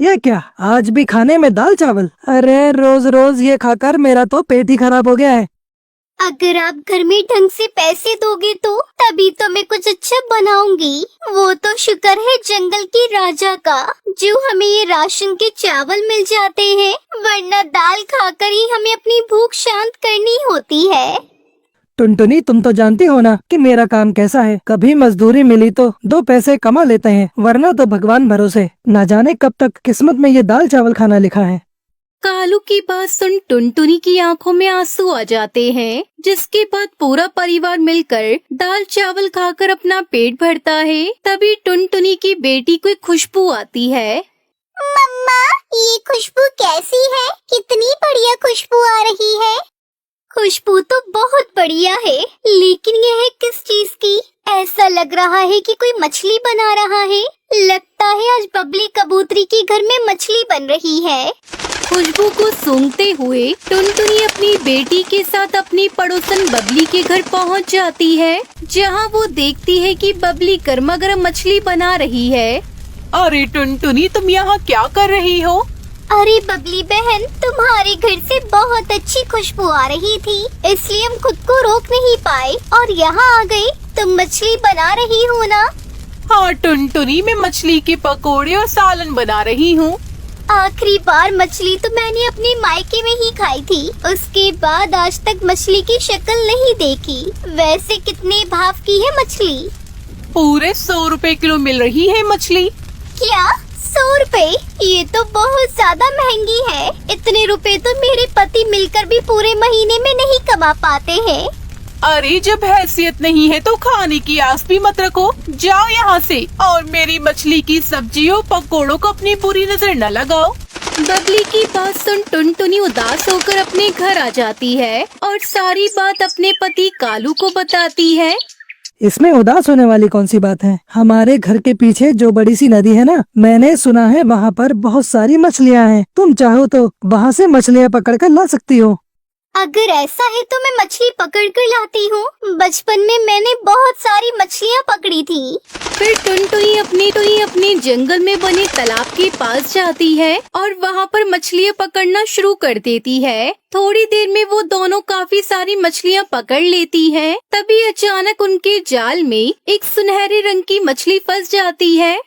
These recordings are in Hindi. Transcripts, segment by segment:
ये क्या, आज भी खाने में दाल चावल? अरे रोज रोज ये खाकर मेरा तो पेट ही खराब हो गया है। अगर आप घर में ढंग से पैसे दोगे तो तभी तो मैं कुछ अच्छा बनाऊंगी। वो तो शुक्र है जंगल के राजा का जो हमें ये राशन के चावल मिल जाते हैं, वरना दाल खाकर ही हमें अपनी भूख शांत करनी होती है। टुनटुनी, तुम तो जानती हो ना कि मेरा काम कैसा है। कभी मजदूरी मिली तो 2 पैसे कमा लेते हैं, वरना तो भगवान भरोसे। ना जाने कब तक किस्मत में ये दाल चावल खाना लिखा है। कालू की बात सुन टुनटुनी की आंखों में आंसू आ जाते हैं, जिसके बाद पूरा परिवार मिलकर दाल चावल खाकर अपना पेट भरता है। तभी टुनटुनी की बेटी को खुशबू आती है। मम्मा, ये खुशबू कैसी है? कितनी बढ़िया खुशबू आ रही है। खुशबू तो बहुत बढ़िया है, लेकिन यह है किस चीज की? ऐसा लग रहा है कि कोई मछली बना रहा है। लगता है आज बबली कबूतरी के घर में मछली बन रही है। खुशबू को सूंघते हुए टुनटुनी अपनी बेटी के साथ अपनी पड़ोसन बबली के घर पहुंच जाती है, जहां वो देखती है कि बबली गर्मा गर्म मछली बना रही है। अरे टुनटुनी, तुम यहाँ क्या कर रही हो? अरे बबली बहन, तुम्हारे घर से बहुत अच्छी खुशबू आ रही थी, इसलिए हम खुद को रोक नहीं पाए और यहाँ आ गए। तुम मछली बना रही हो ना? हाँ टुनटुनी, मैं मछली के पकोड़े और सालन बना रही हूँ। आखिरी बार मछली तो मैंने अपने मायके में ही खाई थी, उसके बाद आज तक मछली की शक्ल नहीं देखी। वैसे कितने भाव की है मछली? पूरे 100 रुपए किलो मिल रही है मछली। क्या 100 रुपए? ये तो बहुत ज्यादा महंगी है। इतने रुपए तो मेरे पति मिलकर भी पूरे महीने में नहीं कमा पाते हैं। अरे जब हैसियत नहीं है तो खाने की आस भी मत रखो। जाओ यहाँ से और मेरी मछली की सब्जियों पकोड़ों को अपनी बुरी नजर न लगाओ। बबली की बात सुन टुनटुनी उदास होकर अपने घर आ जाती है और सारी बात अपने पति कालू को बताती है। इसमें उदास होने वाली कौन सी बात है? हमारे घर के पीछे जो बड़ी सी नदी है ना, मैंने सुना है वहाँ पर बहुत सारी मछलियाँ हैं। तुम चाहो तो वहाँ से मछलियाँ पकड़ कर ला सकती हो। अगर ऐसा है तो मैं मछली पकड़ कर लाती हूँ। बचपन में मैंने बहुत सारी मछलियाँ पकड़ी थी। फिर टुनटुनी अपने जंगल में बने तालाब के पास जाती है और वहाँ पर मछलियाँ पकड़ना शुरू कर देती है। थोड़ी देर में वो दोनों काफी सारी मछलियाँ पकड़ लेती हैं। तभी अचानक उनके जाल में एक सुनहरे रंग की मछली फंस जाती है।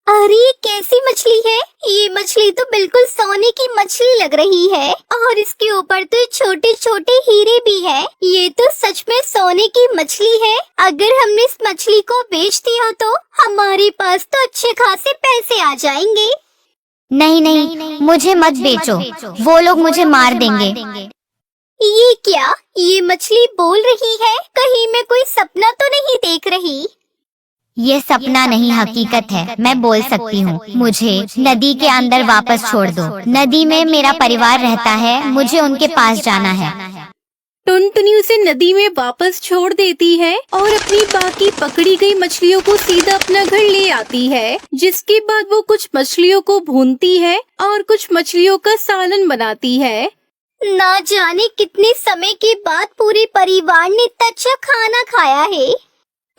अरे ये कैसी मछली है? ये मछली तो बिल्कुल सोने की मछली लग रही है और इसके ऊपर तो छोटे छोटे हीरे भी हैं। ये तो सच में सोने की मछली है। अगर हमने इस मछली को बेच दिया तो हमारे पास तो अच्छे खासे पैसे आ जाएंगे। नहीं, मुझे मत बेचो, वो लोग मुझे मार देंगे। ये क्या? ये मछली बोल रही है? कहीं मैं कोई सपना तो नहीं देख रही? ये सपना नहीं, हकीकत है। मैं बोल सकती हूँ। मुझे नदी के अंदर वापस छोड़ दो। नदी में मेरा परिवार रहता है, मुझे उनके पास जाना है। टुनटुनी उसे नदी में वापस छोड़ देती है और अपनी बाकी पकड़ी गई मछलियों को सीधा अपना घर ले आती है। जिसके बाद वो कुछ मछलियों को भूनती है और कुछ मछलियों का सालन बनाती है। ना जाने कितने समय के बाद पूरे परिवार ने इतना अच्छा खाना खाया है।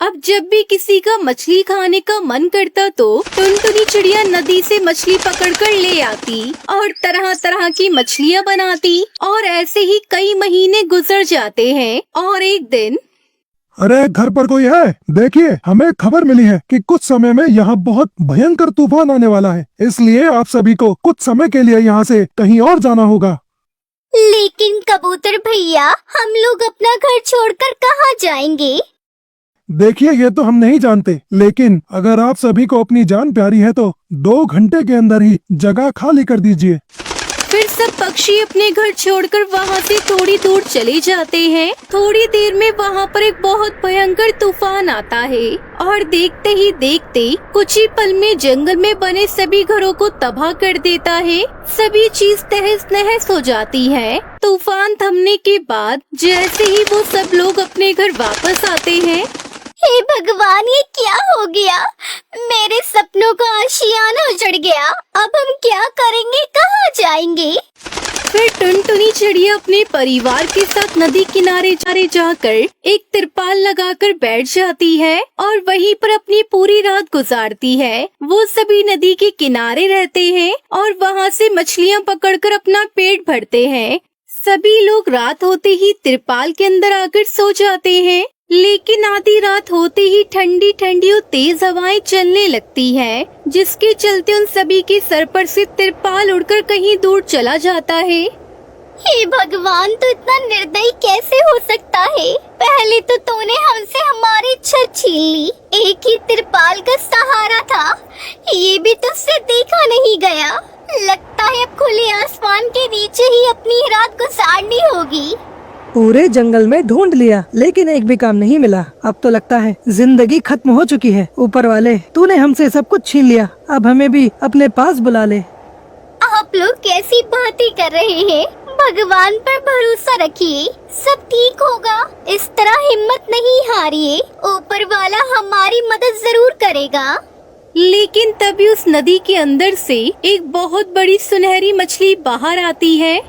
अब जब भी किसी का मछली खाने का मन करता तो टुनटुनी चिड़िया नदी से मछली पकड़कर ले आती और तरह तरह की मछलियाँ बनाती और ऐसे ही कई महीने गुजर जाते हैं। और एक दिन, अरे घर पर कोई है? देखिए, हमें खबर मिली है कि कुछ समय में यहाँ बहुत भयंकर तूफान आने वाला है, इसलिए आप सभी को कुछ समय के लिए यहाँ से कहीं और जाना होगा। लेकिन कबूतर भैया, हम लोग अपना घर छोड़कर कहाँ जाएंगे? देखिए, ये तो हम नहीं जानते, लेकिन अगर आप सभी को अपनी जान प्यारी है तो 2 घंटे के अंदर ही जगह खाली कर दीजिए। फिर सब पक्षी अपने घर छोड़कर वहाँ से थोड़ी दूर चले जाते हैं। थोड़ी देर में वहाँ पर एक बहुत भयंकर तूफान आता है और देखते ही देखते कुछ ही पल में जंगल में बने सभी घरों को तबाह कर देता है। सभी चीज तहस नहस हो जाती है। तूफान थमने के बाद जैसे ही वो सब लोग अपने घर वापस आते हैं, हे भगवान, ये क्या हो गया? मेरे सपनों का आशियाना उजड़ गया। अब हम क्या करेंगे? कहाँ जाएंगे? फिर टुनटुनी चिड़िया अपने परिवार के साथ नदी किनारे जाकर एक तिरपाल लगाकर बैठ जाती है और वहीं पर अपनी पूरी रात गुजारती है। वो सभी नदी के किनारे रहते हैं और वहाँ से मछलियाँ पकड़कर अपना पेट भरते हैं। सभी लोग रात होते ही तिरपाल के अंदर आकर सो जाते हैं, लेकिन आधी रात होते ही ठंडी ठंडी और तेज हवाएं चलने लगती हैं, जिसके चलते उन सभी के सर पर से तिरपाल उड़कर कहीं दूर चला जाता है। हे भगवान, तो इतना निर्दयी कैसे हो सकता है? पहले तो तूने हमसे हमारी छत छीन ली, एक ही तिरपाल का सहारा था, ये भी तुझसे देखा नहीं गया। लगता है अब खुले आसमान के नीचे ही अपनी रात गुजारनी होगी। पूरे जंगल में ढूंढ लिया लेकिन एक भी काम नहीं मिला। अब तो लगता है जिंदगी खत्म हो चुकी है। ऊपर वाले, तूने हमसे सब कुछ छीन लिया, अब हमें भी अपने पास बुला ले। आप लोग कैसी बातें कर रहे हैं? भगवान पर भरोसा रखिए, सब ठीक होगा। इस तरह हिम्मत नहीं हारिए, ऊपर वाला हमारी मदद जरूर करेगा। लेकिन तभी उस नदी के अंदर से एक बहुत बड़ी सुनहरी मछली बाहर आती है।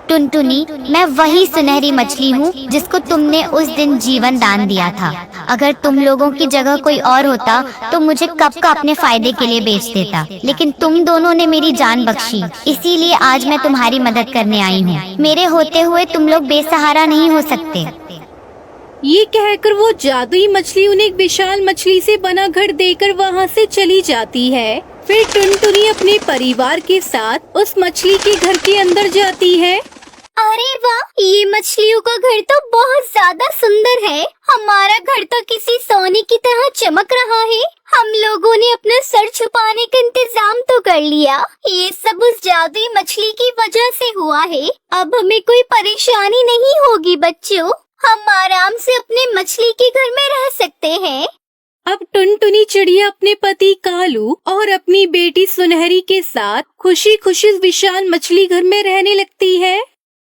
टुनटुनी, मैं वही सुनहरी मछली हूँ जिसको तुमने उस दिन जीवन दान दिया था। अगर तुम लोगों की जगह कोई और होता तो मुझे कब का अपने फायदे के लिए बेच देता, लेकिन तुम दोनों ने मेरी जान बख्शी, इसीलिए आज मैं तुम्हारी मदद करने आई हूँ। मेरे होते हुए तुम लोग बेसहारा नहीं हो सकते। ये कहकर वो जादुई मछली उन्हें एक विशाल मछली से बना घर देकर वहाँ से चली जाती है। फिर टुनटुनी अपने परिवार के साथ उस मछली के घर के अंदर जाती है। अरे वाह, ये मछलियों का घर तो बहुत ज्यादा सुंदर है। हमारा घर तो किसी सोने की तरह चमक रहा है। हम लोगों ने अपना सर छुपाने का इंतजाम तो कर लिया। ये सब उस जादुई मछली की वजह से हुआ है। अब हमें कोई परेशानी नहीं होगी बच्चों, हम आराम से अपने मछली के घर में रह सकते हैं। अब टुनटुनी चिड़िया अपने पति कालू और अपनी बेटी सुनहरी के साथ खुशी खुशी विशाल मछली घर में रहने लगती है।